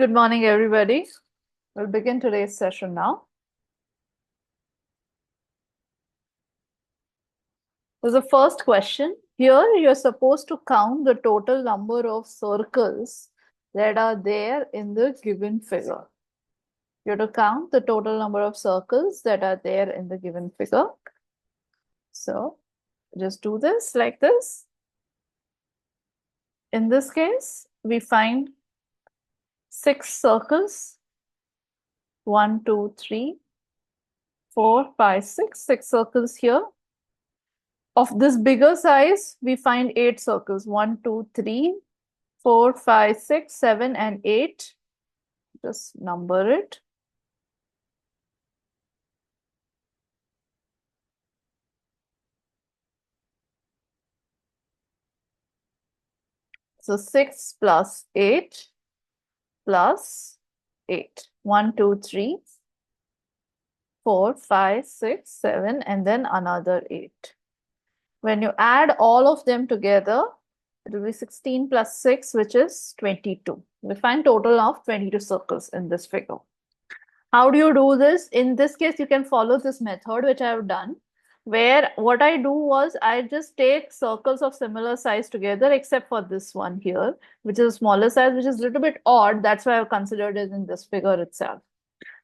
Good morning, everybody. We'll begin today's session now. So the first question. Here, you're supposed to count the total number of circles that are there in the given figure. You have to count the total number of circles that are there in the given figure. So just do this like this. In this case, we find 6 circles. 1, 2, 3, 4, 5, 6. 6 circles here. Of this bigger size, we find 8 circles. 1, 2, 3, 4, 5, 6, 7, and 8. Just number it. So 6 plus 8 plus 8. 1, 2, 3, 4, 5, 6, 7, and then another 8. When you add all of them together, it will be 16 plus 6, which is 22. We find total of 22 circles in this figure. How do you do this? In this case, you can follow this method, which I have done, where what I do was I just take circles of similar size together, except for this one here, which is a smaller size, which is a little bit odd. That's why I've considered it in this figure itself.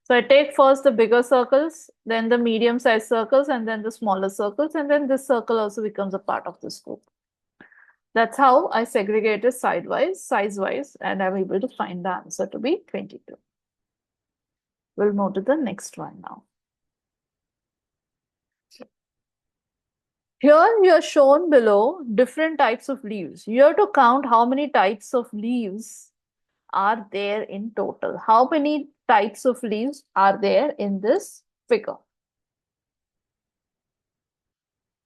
So I take first the bigger circles, then the medium sized circles, and then the smaller circles, and then this circle also becomes a part of this group. That's how I segregated size-wise, and I'm able to find the answer to be 22. We'll move to the next one now. Here you are shown below different types of leaves. You have to count how many types of leaves are there in total. How many types of leaves are there in this figure?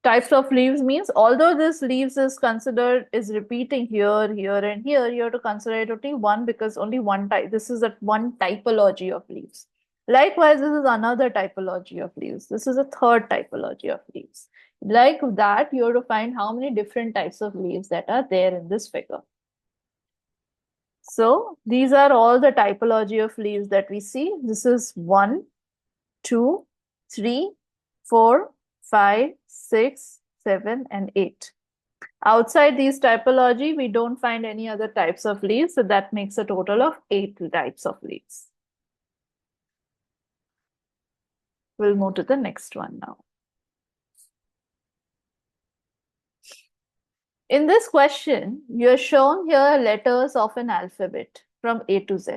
Types of leaves means although this leaves is considered is repeating here, here, and here, you have to consider it only one because only one type. This is a one typology of leaves. Likewise, this is another typology of leaves. This is a third typology of leaves. Like that, you have to find how many different types of leaves that are there in this figure. So these are all the typology of leaves that we see. This is 1, 2, 3, 4, 5, 6, 7, and 8. Outside these typology, we don't find any other types of leaves. So that makes a total of 8 types of leaves. We'll move to the next one now. In this question, you're shown here letters of an alphabet from A to Z.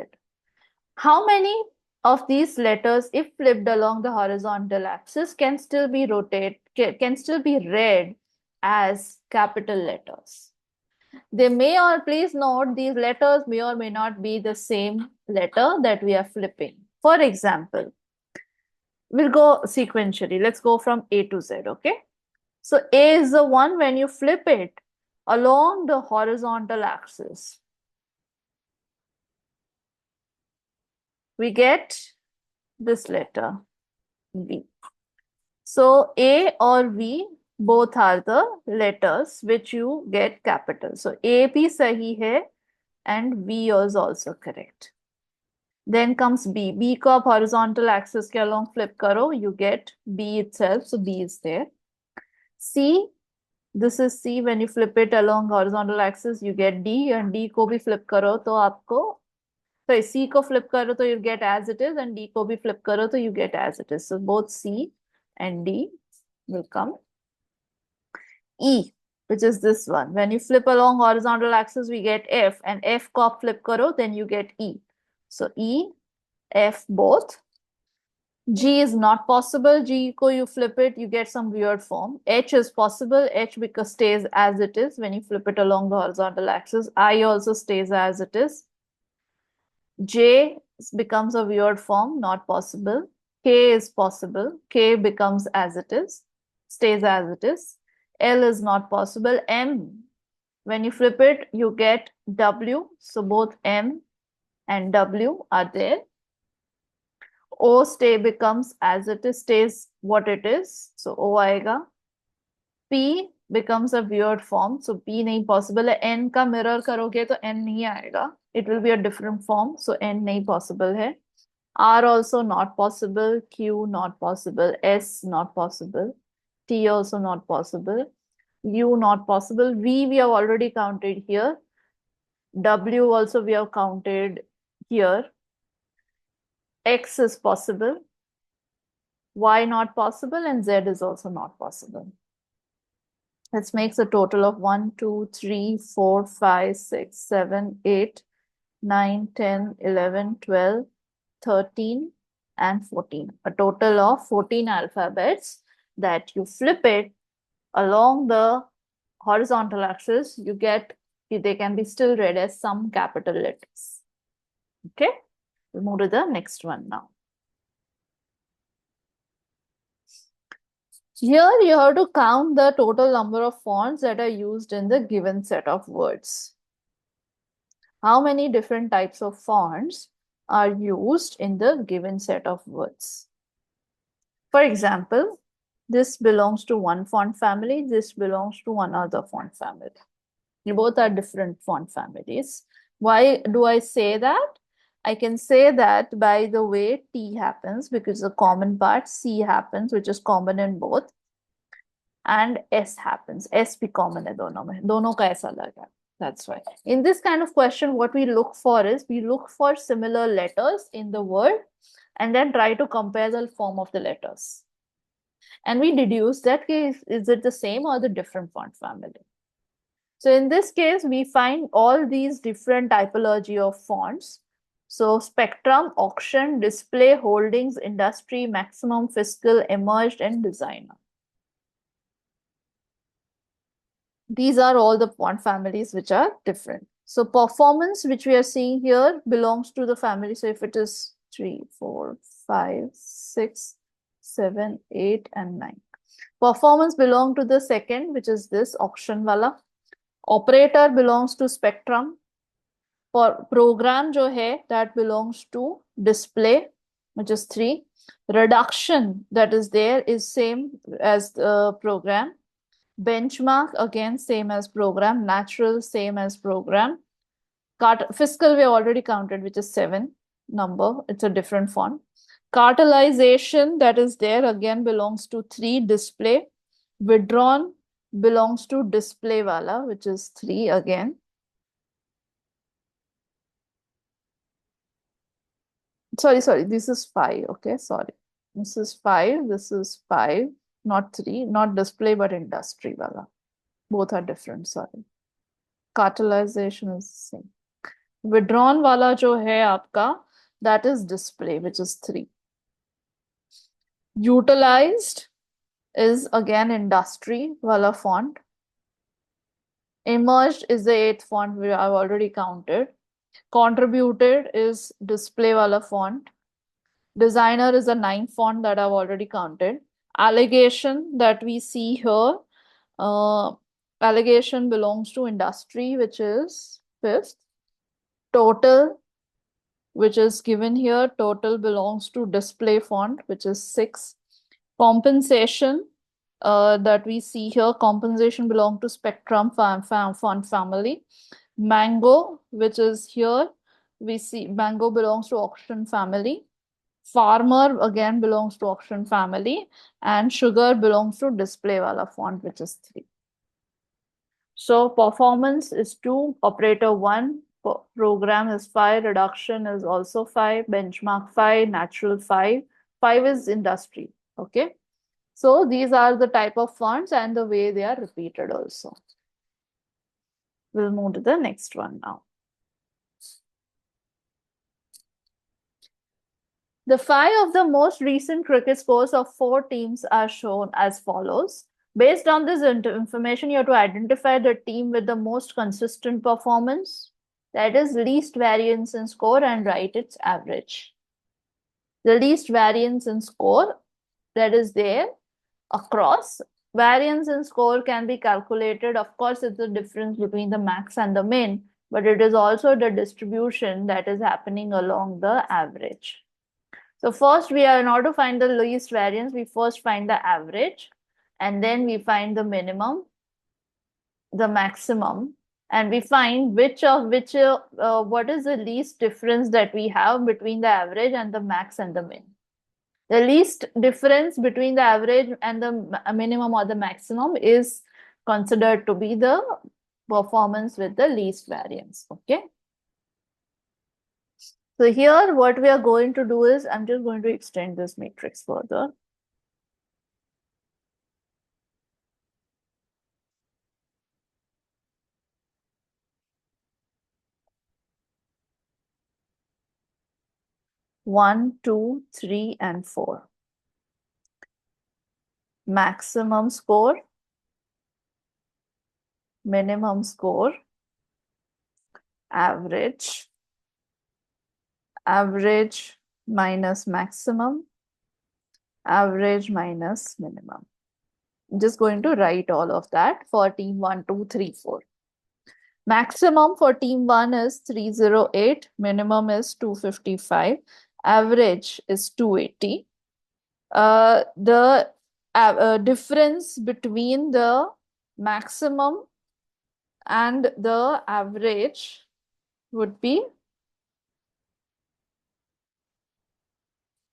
How many of these letters, if flipped along the horizontal axis, can still be read as capital letters? They may, or please note, these letters may or may not be the same letter that we are flipping. For example, we'll go sequentially. Let's go from A to Z, okay? So A is the one when you flip it along the horizontal axis. We get this letter V. So A or V both are the letters which you get capital. So A bhi sahi hai and V is also correct. Then comes B. B ko horizontal axis ke along flip karo, you get B itself. So B is there. C, this is C. When you flip it along horizontal axis, you get D, and D ko bhi flip karo to aapko, sorry, C ko flip karo to you get as it is, and D ko bhi flip karo to you get as it is. So both C and D will come. E, which is this one. When you flip along horizontal axis, we get F, and F ko flip karo, then you get E. So E, F both. G is not possible. G ko you flip it, you get some weird form. H is possible. H because stays as it is when you flip it along the horizontal axis. I also stays as it is. J becomes a weird form, not possible. K is possible. K becomes as it is, stays as it is. L is not possible. M, when you flip it, you get W. So both M and W are there. O becomes as it is, stays what it is. So O aega. P becomes a weird form. So P nahi possible hai. N ka mirror karoge to N nahi aega. it will be a different form. So N nahi possible hai. R also not possible. Q not possible. S not possible. T also not possible. U not possible. V we have already counted here. W also we have counted here. X is possible. Y not possible, and Z is also not possible. This makes a total of 1, 2, 3, 4, 5, 6, 7, 8, 9, 10, 11, 12, 13, and 14. A total of 14 alphabets that you flip it along the horizontal axis, you get, they can be still read as some capital letters. Okay, we'll move to the next one now. Here you have to count the total number of fonts that are used in the given set of words. How many different types of fonts are used in the given set of words? For example, this belongs to one font family, this belongs to another font family. They both are different font families. Why do I say that? I can say that by the way T happens, because the common part, C happens, which is common in both, and S happens. S be common hai dono ka aisa laga. That's why. In this kind of question, what we look for is, we look for similar letters in the word and then try to compare the form of the letters. And we deduce that is it the same or the different font family. So in this case, we find all these different typology of fonts. So spectrum, auction, display, holdings, industry, maximum, fiscal, emerged, and designer. These are all the font families which are different. So performance, which we are seeing here, belongs to the family. So if it is 3, 4, 5, 6, 7, 8, and 9. Performance belong to the second, which is this auction wala. Operator belongs to spectrum. For program jo hai, that belongs to display, which is 3. Reduction that is there is same as the program. Benchmark again same as program. Natural same as program. Fiscal we already counted, which is 7 number. It's a different font. Cartelization that is there again belongs to 3. Display. Withdrawn belongs to display wala, which is 3 again. Sorry, this is 5. Okay, sorry. This is 5, this is 5, not 3, not display, but industry wala. Both are different, sorry. Cartelization is the same. Withdrawn wala jo hai aapka, that is display, which is 3. Utilized is again industry wala font. Emerged is the 8th font we have already counted. Contributed is display wala font. Designer is a 9th font that I've already counted. Allegation that we see here, allegation belongs to industry, which is 5th. Total, which is given here, total belongs to display font, which is 6th. Compensation that we see here, compensation belong to spectrum font family. Mango, which is here, we see mango belongs to auction family. Farmer again belongs to auction family, and sugar belongs to display wala font, which is 3. So performance is 2, operator 1, program is 5, reduction is also 5, benchmark 5, natural 5, 5 is industry. Okay. So these are the type of fonts and the way they are repeated also. We'll move to the next one now. The 5 of the most recent cricket scores of 4 teams are shown as follows. Based on this information, you have to identify the team with the most consistent performance, that is least variance in score, and write its average. The least variance in score that is there across. Variance in score can be calculated. Of course, it's the difference between the max and the min, but it is also the distribution that is happening along the average. So first, we are in order to find the least variance, we first find the average, and then we find the minimum, the maximum, and we find what is the least difference that we have between the average and the max and the min. The least difference between the average and the minimum or the maximum is considered to be the performance with the least variance. Okay. So here what we are going to do is, I'm just going to extend this matrix further. One, two, three, and 4. Maximum score, minimum score, average, average minus maximum, average minus minimum. I'm just going to write all of that for team 1, 2, 3, 4. Maximum for team 1 is 308, minimum is 255, average is 280. The difference between the maximum and the average would be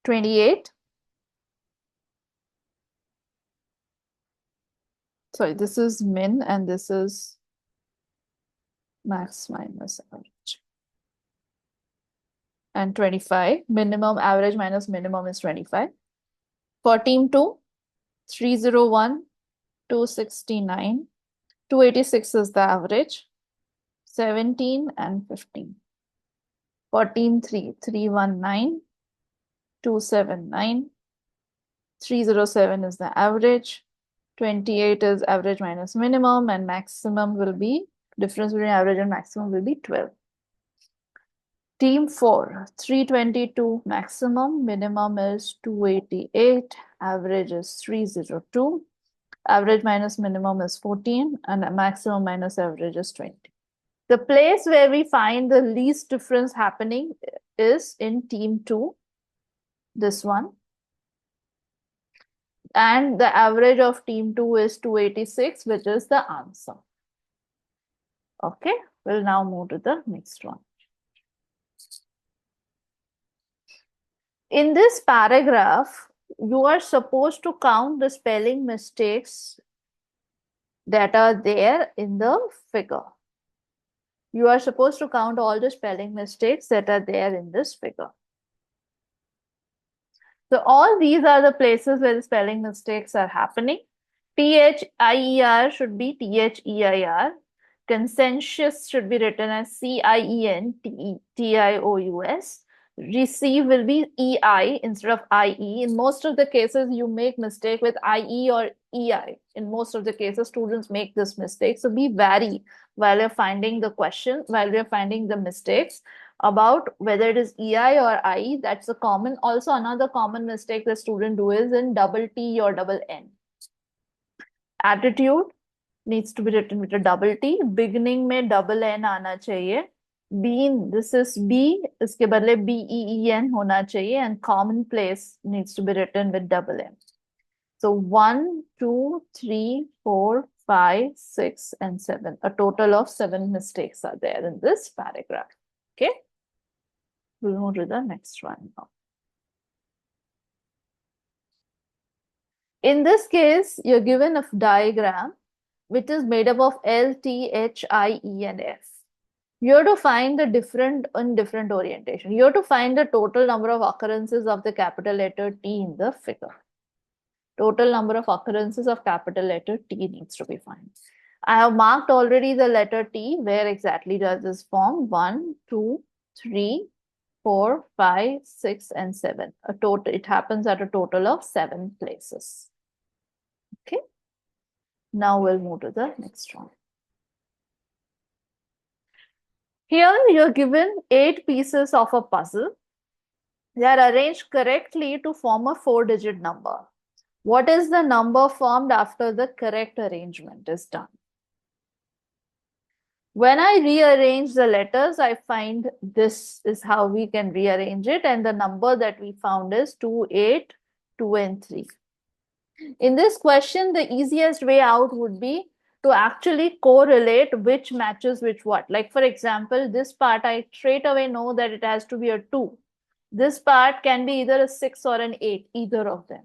28. Sorry, this is min and this is max minus average. And 25. Minimum, average minus minimum is 25. For team 2, 301, 269. 286 is the average. 17 and 15. For team 3, 319, 279. 307 is the average. 28 is average minus minimum, and maximum will be, difference between average and maximum will be 12. Team 4, 322 maximum, minimum is 288, average is 302, average minus minimum is 14, and maximum minus average is 20. The place where we find the least difference happening is in team 2, this one. And the average of team 2 is 286, which is the answer. Okay, we'll now move to the next one. In this paragraph, you are supposed to count the spelling mistakes that are there in the figure. You are supposed to count all the spelling mistakes that are there in this figure. So all these are the places where the spelling mistakes are happening. THIER should be THEIR. Consensus should be written as CIENTIOUS. Receive will be EI instead of IE. In most of the cases, you make mistake with IE or EI. In most of the cases, students make this mistake. So be wary while you're finding the question, while you're finding the mistakes about whether it is EI or IE. That's a common. Also, another common mistake the student do is in double T or double N. Attitude needs to be written with a double T. Beginning में double N आना चाहिए. Bean, this is B, इसके बदले BEEN होना चाहिए, and commonplace needs to be written with double M. So 1, 2, 3, 4, 5, 6, and 7. A total of 7 mistakes are there in this paragraph. Okay. We'll move to the next one now. In this case, you're given a diagram which is made up of L, T, H, I, E, and F. You have to find the different orientation. You have to find the total number of occurrences of the capital letter T in the figure. Total number of occurrences of capital letter T needs to be found. I have marked already the letter T. Where exactly does this form? 1, 2, 3, 4, 5, 6, and 7. It happens at a total of 7 places. Okay. Now we'll move to the next one. Here you're given 8 pieces of a puzzle. They are arranged correctly to form a 4-digit number. What is the number formed after the correct arrangement is done? When I rearrange the letters, I find this is how we can rearrange it, and the number that we found is 2, 8, 2, and 3. In this question, the easiest way out would be to actually correlate which matches which what. Like for example, this part I straight away know that it has to be a 2. This part can be either a 6 or an 8, either of them.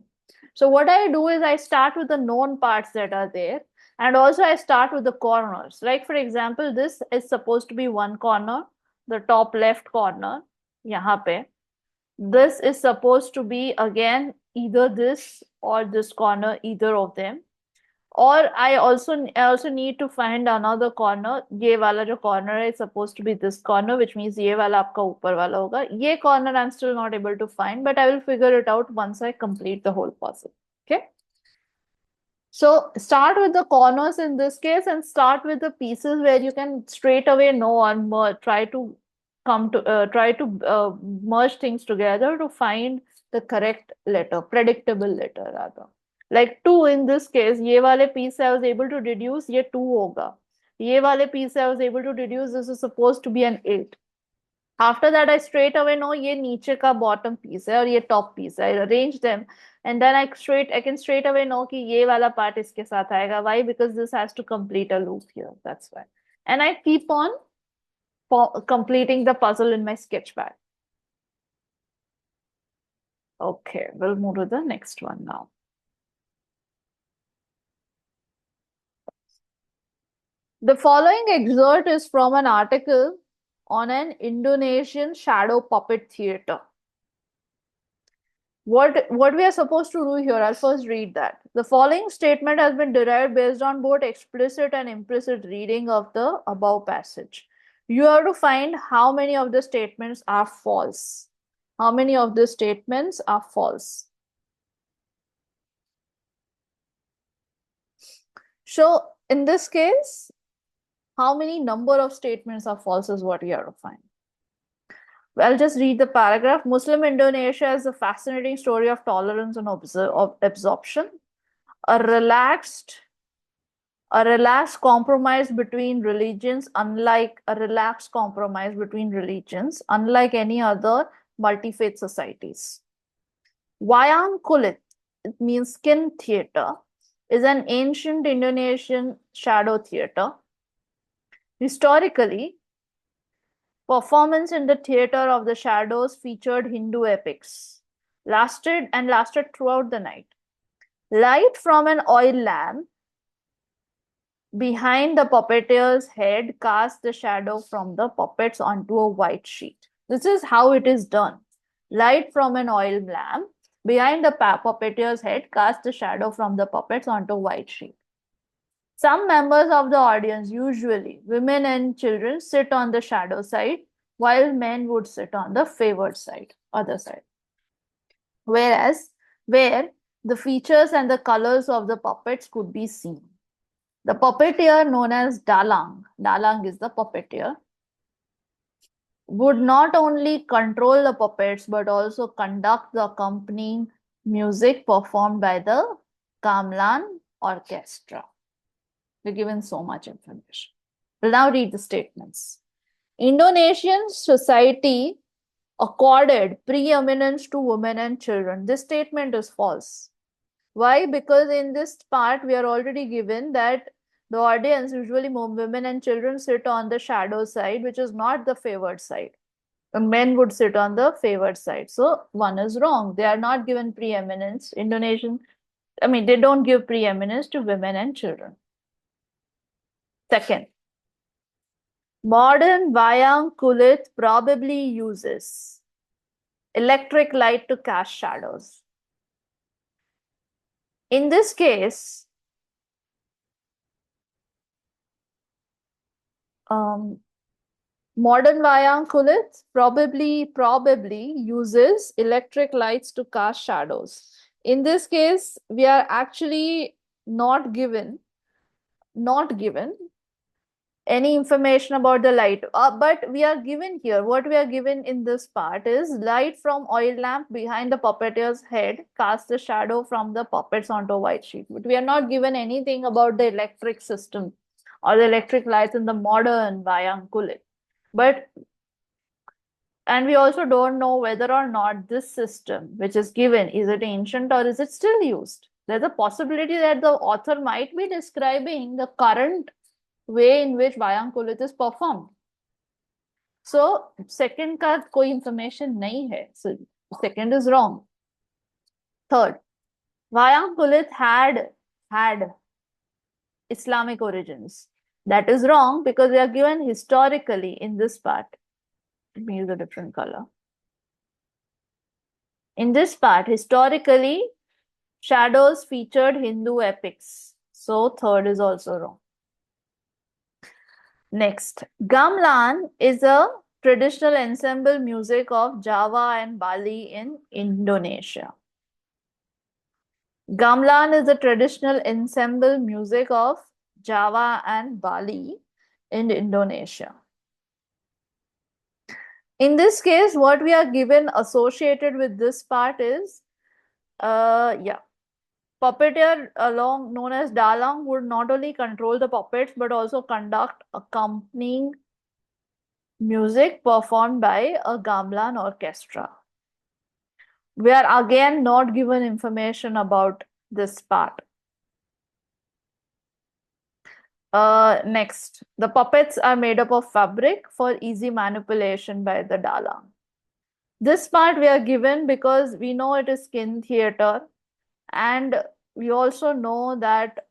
So what I do is I start with the known parts that are there, and also I start with the corners. Like for example, this is supposed to be one corner, the top left corner, yahan pe. This is supposed to be again either this or this corner, either of them. Or I also need to find another corner. ये वाला जो corner है is supposed to be this corner, which means ये वाला आपका ऊपर वाला होगा. ये corner I'm still not able to find, but I will figure it out once I complete the whole puzzle. Okay. So start with the corners in this case, and start with the pieces where you can straight away know and try to merge things together to find the correct letter, predictable letter rather. Like 2 in this case, ये वाले piece I was able to deduce ये 2 होगा. ये वाले piece I was able to deduce this is supposed to be an 8. After that, I straight away know ये नीचे का bottom piece है और ये top piece है. I arrange them, and then I can straight away know कि ये वाला part इसके साथ आएगा. Why? Because this has to complete a loop here. That's why. And I keep on completing the puzzle in my sketchpad. Okay, we'll move to the next one now. The following excerpt is from an article on an Indonesian shadow puppet theater. What we are supposed to do here, I'll first read that. The following statement has been derived based on both explicit and implicit reading of the above passage. You have to find how many of the statements are false. How many of the statements are false? So in this case, how many number of statements are false is what you have to find. I'll just read the paragraph. Muslim Indonesia is a fascinating story of tolerance and absorption. A relaxed compromise between religions, unlike any other multi-faith societies. Wayang Kulit, it means skin theater, is an ancient Indonesian shadow theater. Historically, performance in the theater of the shadows featured Hindu epics, lasted throughout the night. Light from an oil lamp behind the puppeteer's head cast the shadow from the puppets onto a white sheet. This is how it is done. Light from an oil lamp behind the puppeteer's head cast the shadow from the puppets onto a white sheet. Some members of the audience, usually women and children, sit on the shadow side, while men would sit on the favored side, other side. Where the features and the colors of the puppets could be seen. The puppeteer, known as Dalang is the puppeteer, would not only control the puppets but also conduct the accompanying music performed by the gamelan orchestra. We're given so much information. We'll now read the statements. Indonesian society accorded preeminence to women and children. This statement is false. Why? Because in this part, we are already given that the audience, usually women and children, sit on the shadow side, which is not the favored side. The men would sit on the favored side. So one is wrong. They are not given preeminence. They don't give preeminence to women and children. Second, modern wayang kulit probably uses electric light to cast shadows. In this case, modern wayang kulit probably uses electric lights to cast shadows. In this case, we are actually not given any information about the light, but we are given here, what we are given in this part is light from oil lamp behind the puppeteer's head cast the shadow from the puppets onto a white sheet. But we are not given anything about the electric system or the electric lights in the modern wayang kulit. And we also don't know whether or not this system which is given, is it ancient or is it still used? There's a possibility that the author might be describing the current way in which Vayankulit is performed. So second का कोई information नहीं है. So second is wrong. Third, Vayankulit had Islamic origins. That is wrong because we are given historically in this part. Let me use a different color. In this part, historically, shadows featured Hindu epics. So third is also wrong. Next, gamelan is a traditional ensemble music of Java and Bali in Indonesia. Gamelan is the traditional ensemble music of Java and Bali in Indonesia. In this case, what we are given associated with this part is, puppeteer known as dalang would not only control the puppets but also conduct accompanying music performed by a gamelan orchestra. We are again not given information about this part. Next, the puppets are made up of fabric for easy manipulation by the dalang. This part we are given because we know it is skin theater, and we also know that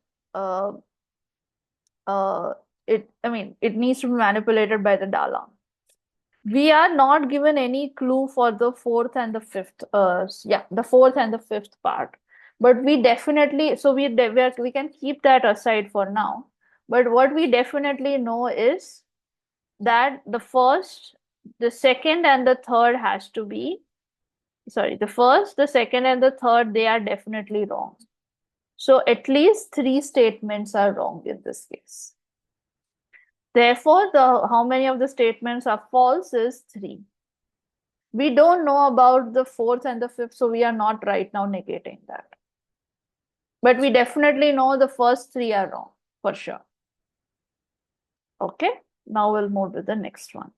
it needs to be manipulated by the dalang. We are not given any clue for the fourth and the fifth. The fourth and the fifth part. But we definitely, so we can keep that aside for now. But what we definitely know is that the first, the second, and the third has to be, the first, the second, and the third, they are definitely wrong. So at least 3 statements are wrong in this case. Therefore, how many of the statements are false is 3. We don't know about the fourth and the fifth, so we are not right now negating that. But we definitely know the first 3 are wrong, for sure. Okay, now we'll move to the next one.